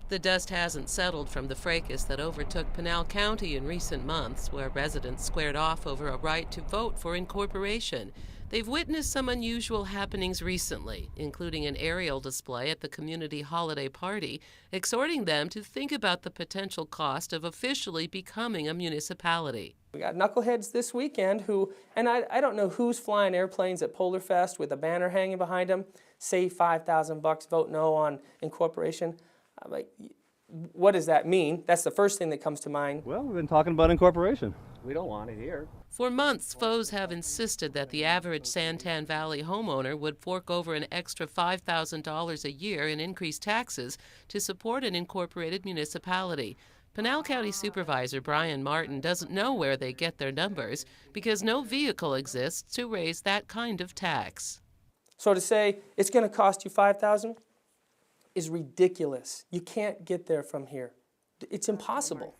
The dust hasn't settled from the fracas that overtook Pinal County in recent months, where residents squared off over a right to vote for incorporation. They've witnessed some unusual happenings recently, including an aerial display at the community holiday party, exhorting them to think about the potential cost of officially becoming a municipality. We got knuckleheads this weekend who, and I don't know who's flying airplanes at Polar Fest with a banner hanging behind them, save $5,000, vote no on incorporation. I'm like, what does that mean? That's the first thing that comes to mind. Well, we've been talking about incorporation. We don't want it here. For months, foes have insisted that the average Santan Valley homeowner would fork over an extra $5,000 a year in increased taxes to support an incorporated municipality. Pinal County Supervisor Brian Martin doesn't know where they get their numbers because no vehicle exists to raise that kind of tax. So to say it's going to cost you $5,000 is ridiculous. You can't get there from here. It's impossible.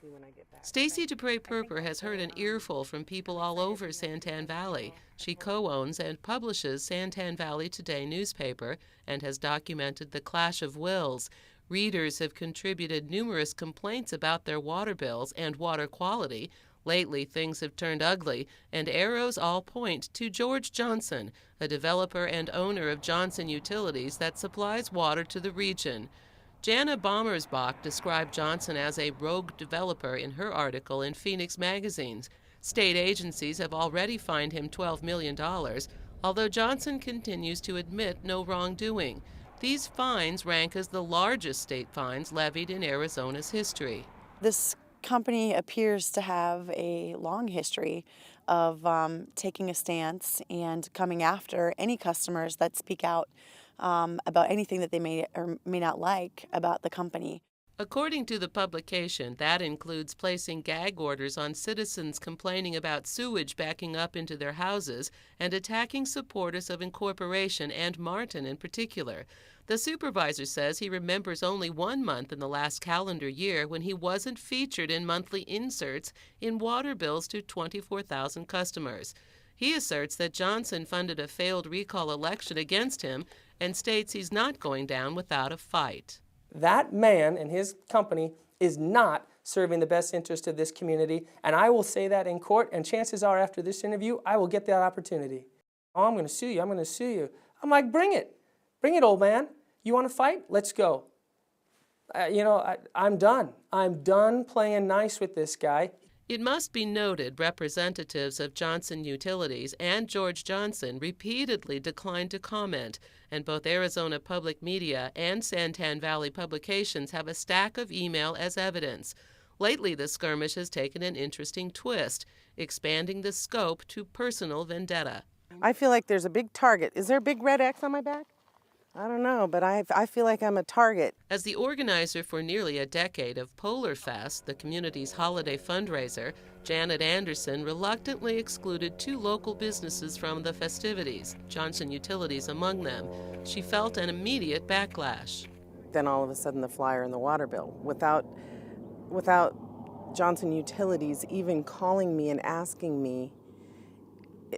Stacy Dupre-Purper has heard an earful from people all over Santan Valley. She co-owns and publishes Santan Valley Today newspaper and has documented the clash of wills. Readers have contributed numerous complaints about their water bills and water quality. Lately, things have turned ugly, and arrows all point to George Johnson, a developer and owner of Johnson Utilities that supplies water to the region. Jana Bommersbach described Johnson as a rogue developer in her article in Phoenix magazines. State agencies have already fined him $12 million, although Johnson continues to admit no wrongdoing. These fines rank as the largest state fines levied in Arizona's history. This company appears to have a long history of taking a stance and coming after any customers that speak out about anything that they may or may not like about the company. According to the publication, that includes placing gag orders on citizens complaining about sewage backing up into their houses and attacking supporters of incorporation and Martin in particular. The supervisor says he remembers only 1 month in the last calendar year when he wasn't featured in monthly inserts in water bills to 24,000 customers. He asserts that Johnson funded a failed recall election against him and states he's not going down without a fight. That man and his company is not serving the best interest of this community, and I will say that in court, and chances are after this interview, I will get that opportunity. Oh, I'm going to sue you, I'm going to sue you. I'm like, bring it, old man. You want to fight? Let's go. I'm done. I'm done playing nice with this guy. It must be noted representatives of Johnson Utilities and George Johnson repeatedly declined to comment, and both Arizona Public Media and Santan Valley Publications have a stack of email as evidence. Lately, the skirmish has taken an interesting twist, expanding the scope to personal vendetta. I feel like there's a big target. Is there a big red X on my back? I don't know, but I feel like I'm a target. As the organizer for nearly a decade of Polar Fest, the community's holiday fundraiser, Janet Anderson reluctantly excluded 2 local businesses from the festivities, Johnson Utilities among them. She felt an immediate backlash. Then all of a sudden the flyer and the water bill, without Johnson Utilities even calling me and asking me,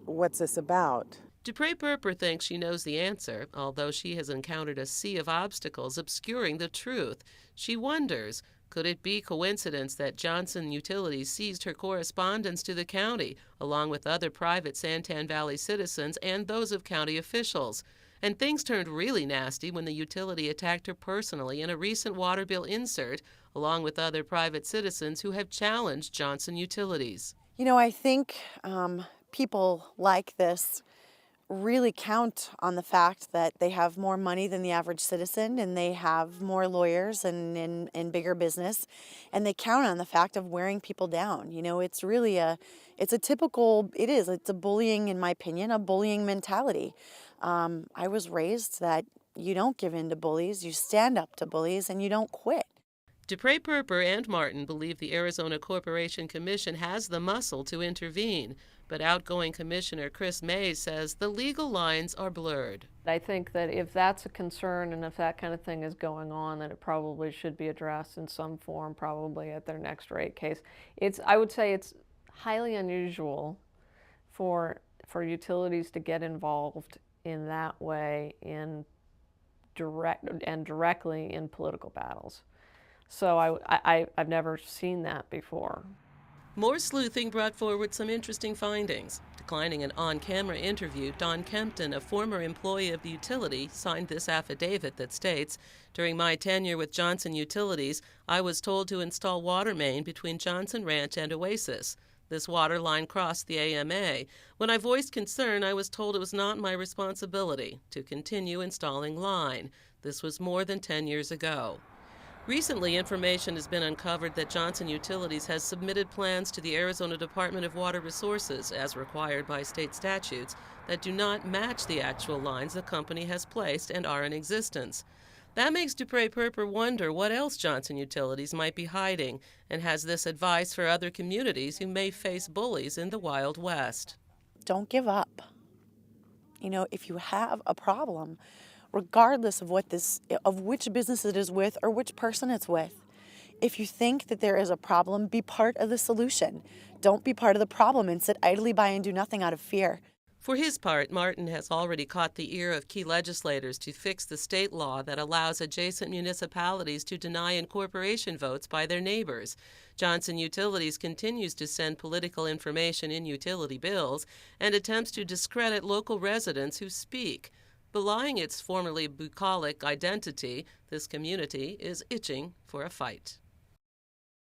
what's this about? Dupre-Purper thinks she knows the answer, although she has encountered a sea of obstacles obscuring the truth. She wonders, could it be coincidence that Johnson Utilities seized her correspondence to the county, along with other private Santan Valley citizens and those of county officials? And things turned really nasty when the utility attacked her personally in a recent water bill insert, along with other private citizens who have challenged Johnson Utilities. You know, I think people like this really count on the fact that they have more money than the average citizen, and they have more lawyers and bigger business, and they count on the fact of wearing people down. You know, it's really it's a bullying, in my opinion, a bullying mentality. I was raised that you don't give in to bullies, you stand up to bullies, and you don't quit. Dupre-Purper and Martin believe the Arizona Corporation Commission has the muscle to intervene, but outgoing Commissioner Chris Mays says the legal lines are blurred. I think that if that's a concern and if that kind of thing is going on, then it probably should be addressed in some form, probably at their next rate case. I would say it's highly unusual for utilities to get involved in that way directly in political battles. So I've never seen that before. More sleuthing brought forward some interesting findings. Declining an on-camera interview, Don Kempton, a former employee of the utility, signed this affidavit that states, "During my tenure with Johnson Utilities, I was told to install water main between Johnson Ranch and Oasis. This water line crossed the AMA. When I voiced concern, I was told it was not my responsibility to continue installing line. This was more than 10 years ago." Recently, information has been uncovered that Johnson Utilities has submitted plans to the Arizona Department of Water Resources, as required by state statutes, that do not match the actual lines the company has placed and are in existence. That makes Duprey Purper wonder what else Johnson Utilities might be hiding, and has this advice for other communities who may face bullies in the Wild West. Don't give up. You know, if you have a problem, regardless of which business it is with or which person it's with, if you think that there is a problem, be part of the solution. Don't be part of the problem and sit idly by and do nothing out of fear. For his part, Martin has already caught the ear of key legislators to fix the state law that allows adjacent municipalities to deny incorporation votes by their neighbors. Johnson Utilities continues to send political information in utility bills and attempts to discredit local residents who speak. Belying its formerly bucolic identity, this community is itching for a fight.